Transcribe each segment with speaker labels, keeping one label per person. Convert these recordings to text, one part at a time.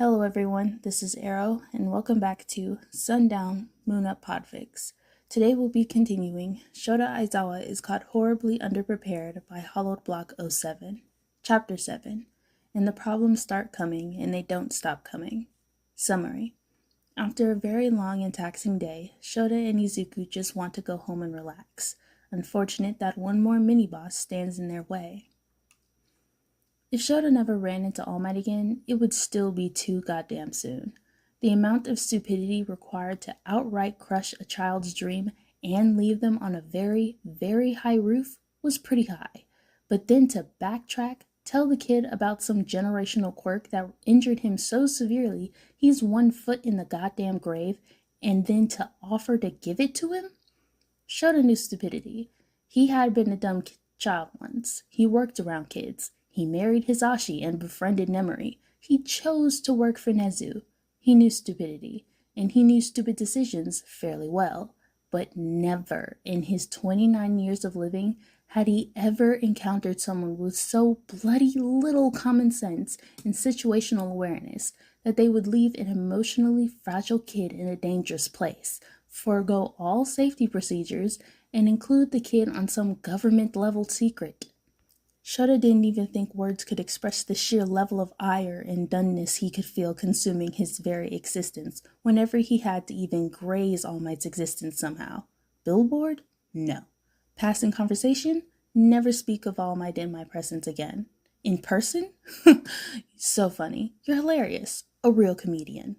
Speaker 1: Hello everyone, this is Arrow, and welcome back to Sundown Moon Up Podfics. Today we'll be continuing Shouta Aizawa is Caught Horribly Underprepared by Hollowed Block '07, Chapter 7, and the problems start coming and they don't stop coming. Summary. After a very long and taxing day, Shouta and Izuku just want to go home and relax. Unfortunate that one more mini-boss stands in their way. If Shouta never ran into All Might again, it would still be too goddamn soon. The amount of stupidity required to outright crush a child's dream and leave them on a very, very high roof was pretty high. But then to backtrack, tell the kid about some generational quirk that injured him so severely he's 1 foot in the goddamn grave, and then to offer to give it to him? Shouta knew stupidity. He had been a dumb child once. He worked around kids. He married Hisashi and befriended Nemuri. He chose to work for Nezu. He knew stupidity, and he knew stupid decisions fairly well, but never in his 29 years of living had he ever encountered someone with so bloody little common sense and situational awareness that they would leave an emotionally fragile kid in a dangerous place, forego all safety procedures, and include the kid on some government-level secret. Shouta didn't even think words could express the sheer level of ire and doneness he could feel consuming his very existence whenever he had to even graze All Might's existence somehow. Billboard? No. Passing conversation? Never speak of All Might in my presence again. In person? So funny. You're hilarious. A real comedian.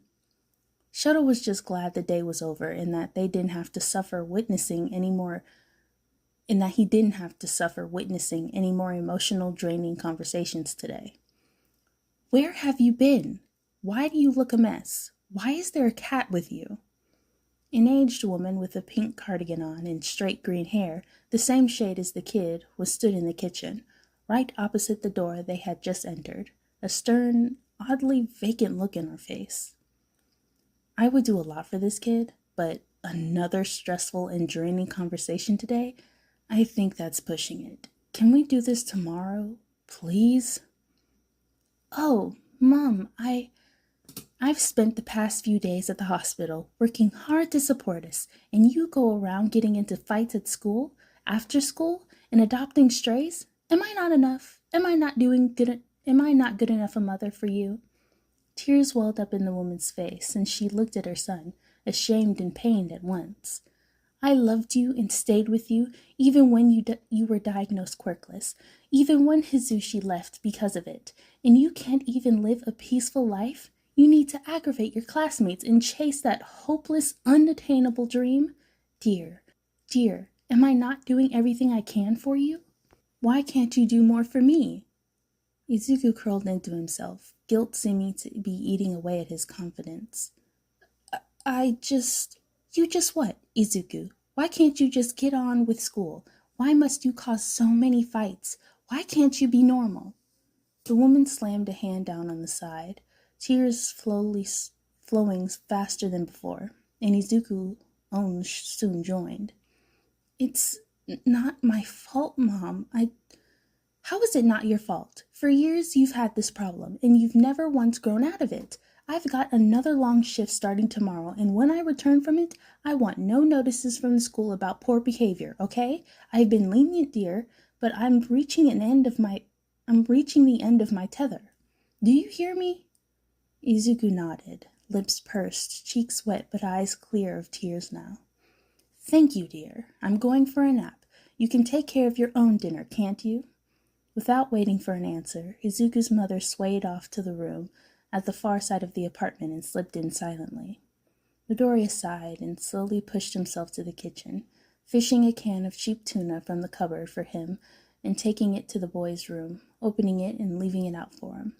Speaker 1: Shouta was just glad the day was over and that they didn't have to suffer witnessing any more emotional, draining conversations today. Where have you been? Why do you look a mess? Why is there a cat with you? An aged woman with a pink cardigan on and straight green hair, the same shade as the kid, was stood in the kitchen, right opposite the door they had just entered, a stern, oddly vacant look in her face. I would do a lot for this kid, but another stressful and draining conversation today? I think that's pushing it. Can we do this tomorrow, please? Oh, Mom, I've spent the past few days at the hospital working hard to support us, and you go around getting into fights at school, after school, and adopting strays? Am I not enough? Am I not good enough a mother for you? Tears welled up in the woman's face, and she looked at her son, ashamed and pained at once. I loved you and stayed with you, even when you were diagnosed quirkless, even when Hizushi left because of it, and you can't even live a peaceful life? You need to aggravate your classmates and chase that hopeless, unattainable dream? Dear, am I not doing everything I can for you? Why can't you do more for me? Izuku curled into himself, guilt seeming to be eating away at his confidence. You just what, Izuku? Why can't you just get on with school? Why must you cause so many fights? Why can't you be normal? The woman slammed a hand down on the side, tears flowing faster than before, and Izuku's own soon joined. It's not my fault, Mom. How is it not your fault? For years you've had this problem, and you've never once grown out of it. I've got another long shift starting tomorrow, and when I return from it, I want no notices from the school about poor behavior, okay? I've been lenient, dear, but I'm reaching the end of my tether. Do you hear me? Izuku nodded, lips pursed, cheeks wet, but eyes clear of tears now. Thank you, dear. I'm going for a nap. You can take care of your own dinner, can't you? Without waiting for an answer, Izuku's mother swayed off to the room at the far side of the apartment and slipped in silently. Midoriya sighed and slowly pushed himself to the kitchen, fishing a can of cheap tuna from the cupboard for him and taking it to the boy's room, opening it and leaving it out for him.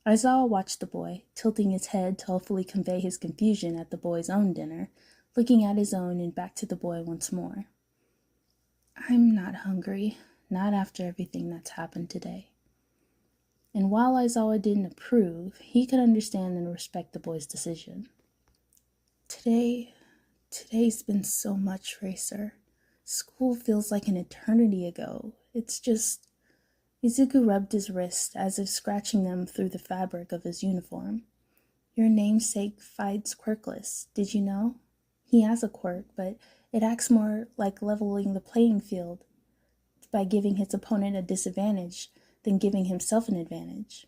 Speaker 1: Aizawa watched the boy, tilting his head to hopefully convey his confusion at the boy's own dinner, looking at his own and back to the boy once more. I'm not hungry, not after everything that's happened today. And while Aizawa didn't approve, he could understand and respect the boy's decision. Today's been so much, Racer. School feels like an eternity ago. It's just... Izuku rubbed his wrist as if scratching them through the fabric of his uniform. Your namesake fights quirkless, did you know? He has a quirk, but it acts more like leveling the playing field by giving his opponent a disadvantage than giving himself an advantage.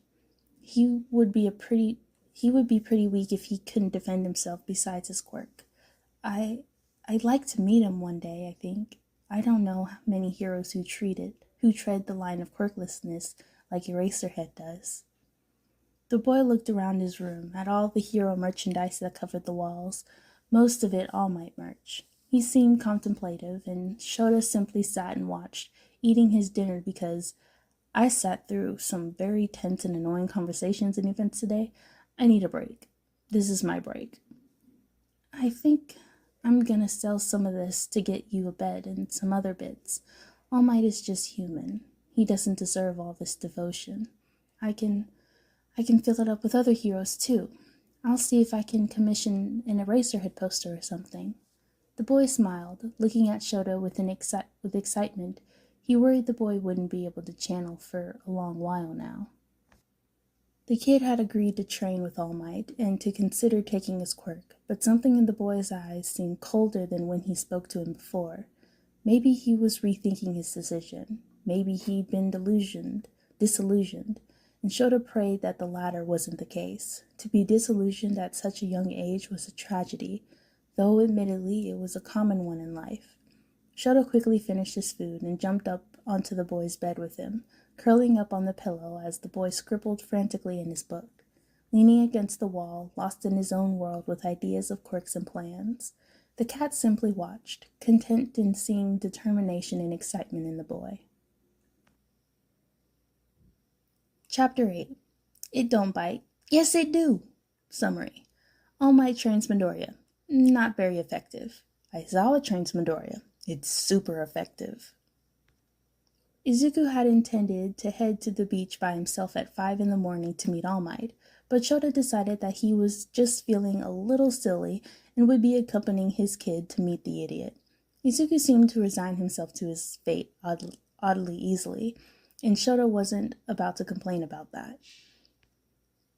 Speaker 1: He would be pretty weak if he couldn't defend himself besides his quirk. I'd like to meet him one day, I think. I don't know many heroes who tread the line of quirklessness like Eraserhead does. The boy looked around his room, at all the hero merchandise that covered the walls, most of it All Might merch. He seemed contemplative, and Shouta simply sat and watched, eating his dinner because I sat through some very tense and annoying conversations and events today. I need a break. This is my break. I think I'm gonna sell some of this to get you a bed and some other bits. All Might is just human. He doesn't deserve all this devotion. I can fill it up with other heroes too. I'll see if I can commission an Eraserhead poster or something. The boy smiled, looking at Shouta with excitement. He worried the boy wouldn't be able to channel for a long while now. The kid had agreed to train with All Might and to consider taking his quirk, but something in the boy's eyes seemed colder than when he spoke to him before. Maybe he was rethinking his decision. Maybe he'd been disillusioned, and Shouta prayed that the latter wasn't the case. To be disillusioned at such a young age was a tragedy, though admittedly it was a common one in life. Shouta quickly finished his food and jumped up onto the boy's bed with him, curling up on the pillow as the boy scribbled frantically in his book. Leaning against the wall, lost in his own world with ideas of quirks and plans, the cat simply watched, content in seeing determination and excitement in the boy. Chapter 8. It don't bite. Yes, it do. Summary. All Might trains Midoriya. Not very effective. Aizawa trains Midoriya. It's super effective. Izuku had intended to head to the beach by himself at 5 in the morning to meet All Might, but Shouta decided that he was just feeling a little silly and would be accompanying his kid to meet the idiot. Izuku seemed to resign himself to his fate oddly easily, and Shouta wasn't about to complain about that.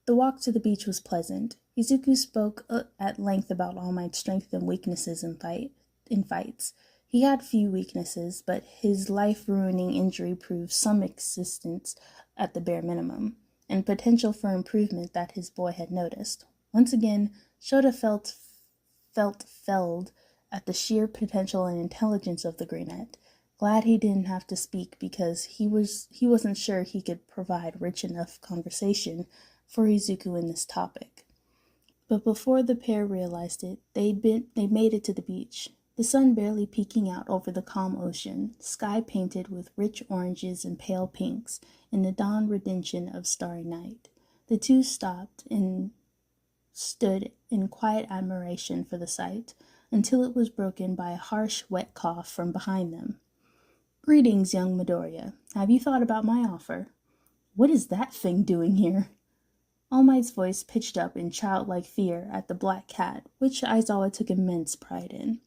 Speaker 1: The walk to the beach was pleasant. Izuku spoke at length about All Might's strengths and weaknesses in fights. He had few weaknesses, but his life-ruining injury proved some existence at the bare minimum, and potential for improvement that his boy had noticed. Once again, Shouta felt felled at the sheer potential and intelligence of the Greenette. Glad he didn't have to speak because he wasn't sure he could provide rich enough conversation for Izuku in this topic. But before the pair realized it, they made it to the beach. The sun barely peeking out over the calm ocean, sky painted with rich oranges and pale pinks in the dawn redemption of starry night. The two stopped and stood in quiet admiration for the sight, until it was broken by a harsh, wet cough from behind them. Greetings, young Midoriya. Have you thought about my offer? What is that thing doing here? All Might's voice pitched up in childlike fear at the black cat, which Aizawa took immense pride in.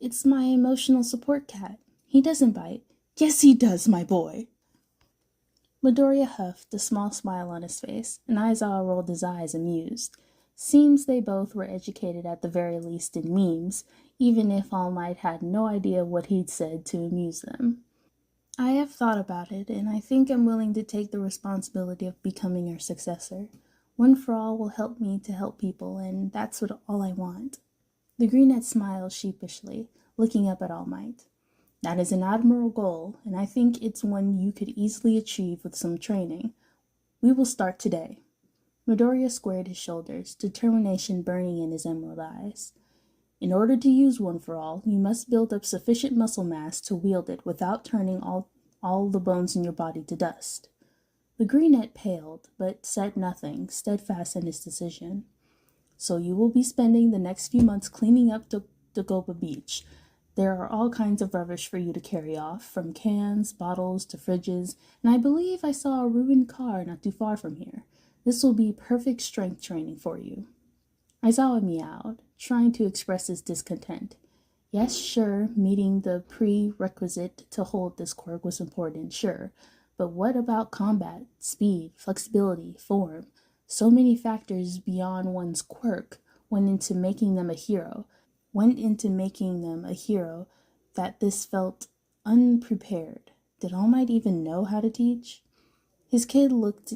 Speaker 1: It's my emotional support cat. He doesn't bite. Yes, he does, my boy. Midoriya huffed, a small smile on his face, and Aizawa rolled his eyes, amused. Seems they both were educated at the very least in memes, even if All Might had no idea what he'd said to amuse them. I have thought about it, and I think I'm willing to take the responsibility of becoming your successor. One for All will help me to help people, and that's all I want. The Greenette smiled sheepishly, looking up at All Might. That is an admirable goal, and I think it's one you could easily achieve with some training. We will start today. Midoriya squared his shoulders, determination burning in his emerald eyes. In order to use One for All, you must build up sufficient muscle mass to wield it without turning all the bones in your body to dust. The Greenette paled, but said nothing, steadfast in his decision. So you will be spending the next few months cleaning up Dagoba Beach. There are all kinds of rubbish for you to carry off, from cans, bottles, to fridges, and I believe I saw a ruined car not too far from here. This will be perfect strength training for you. Aizawa meowed, trying to express his discontent. Yes, sure, meeting the prerequisite to hold this quirk was important, sure. But what about combat, speed, flexibility, form? So many factors beyond one's quirk went into making them a hero, that this felt unprepared. Did All Might even know how to teach? His kid looked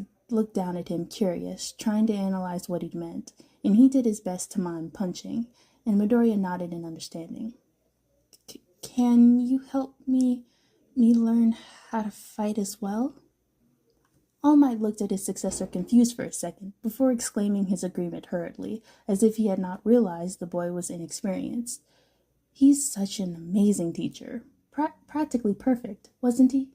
Speaker 1: down at him, curious, trying to analyze what he'd meant, and he did his best to mime punching, and Midoriya nodded in understanding. Can you help me learn how to fight as well? All Might looked at his successor confused for a second, before exclaiming his agreement hurriedly, as if he had not realized the boy was inexperienced. He's such an amazing teacher. Practically perfect, wasn't he?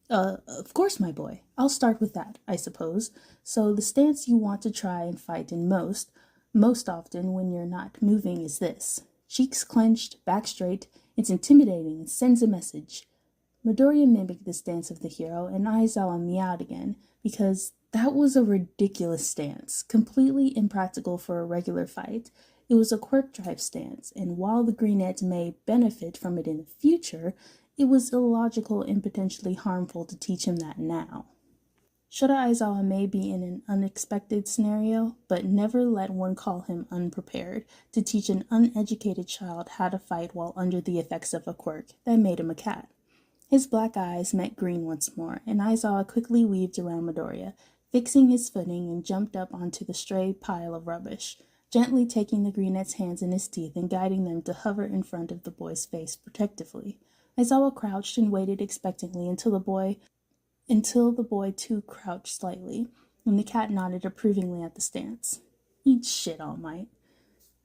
Speaker 1: Of course, my boy. I'll start with that, I suppose. So the stance you want to try and fight in most often when you're not moving is this. Cheeks clenched, back straight. It's intimidating and sends a message. Midoriya mimicked the stance of the hero, and Aizawa meowed again, because that was a ridiculous stance, completely impractical for a regular fight. It was a quirk drive stance, and while the greenette may benefit from it in the future, it was illogical and potentially harmful to teach him that now. Shouta Aizawa may be in an unexpected scenario, but never let one call him unprepared to teach an uneducated child how to fight while under the effects of a quirk that made him a cat. His black eyes met green once more, and Aizawa quickly weaved around Midoriya, fixing his footing, and jumped up onto the stray pile of rubbish, gently taking the greenette's hands in his teeth and guiding them to hover in front of the boy's face protectively. Aizawa crouched and waited expectantly until the boy too crouched slightly, and the cat nodded approvingly at the stance. Eat shit, All Might.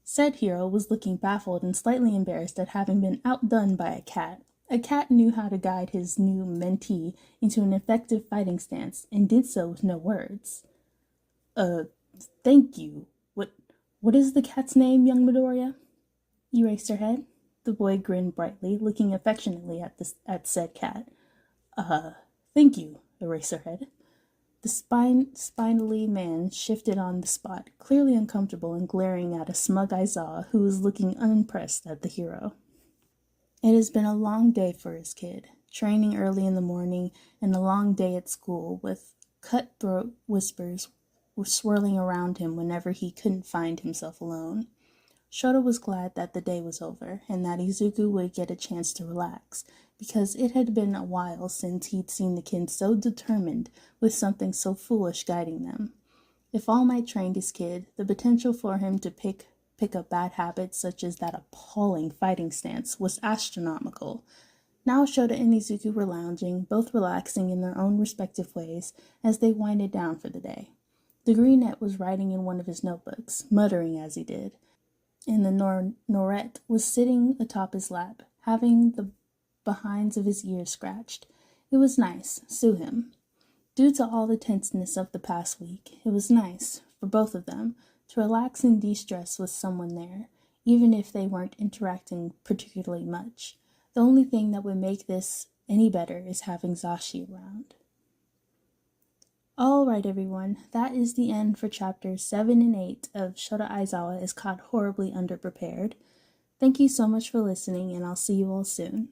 Speaker 1: Said hero was looking baffled and slightly embarrassed at having been outdone by a cat. A cat knew how to guide his new mentee into an effective fighting stance, and did so with no words. Thank you. What is the cat's name, young Midoriya? Eraserhead. The boy grinned brightly, looking affectionately at said cat. Thank you, Eraserhead. The spindly man shifted on the spot, clearly uncomfortable and glaring at a smug Aizawa who was looking unimpressed at the hero. It has been a long day for his kid, training early in the morning and a long day at school, with cutthroat whispers swirling around him whenever he couldn't find himself alone. Shouta was glad that the day was over, and that Izuku would get a chance to relax, because it had been a while since he'd seen the kid so determined with something so foolish guiding them. If All Might trained his kid, the potential for him to pick up bad habits such as that appalling fighting stance was astronomical. Now Shouta and Izuku were lounging, both relaxing in their own respective ways as they winded down for the day. The greenette was writing in one of his notebooks, muttering as he did, and the Norette was sitting atop his lap, having the behinds of his ears scratched. It was nice, sue him. Due to all the tenseness of the past week, it was nice, for both of them, to relax and de-stress with someone there, even if they weren't interacting particularly much. The only thing that would make this any better is having Zashi around. Alright everyone, that is the end for chapters 7 and 8 of Shouta Aizawa is Caught Horribly Underprepared. Thank you so much for listening, and I'll see you all soon.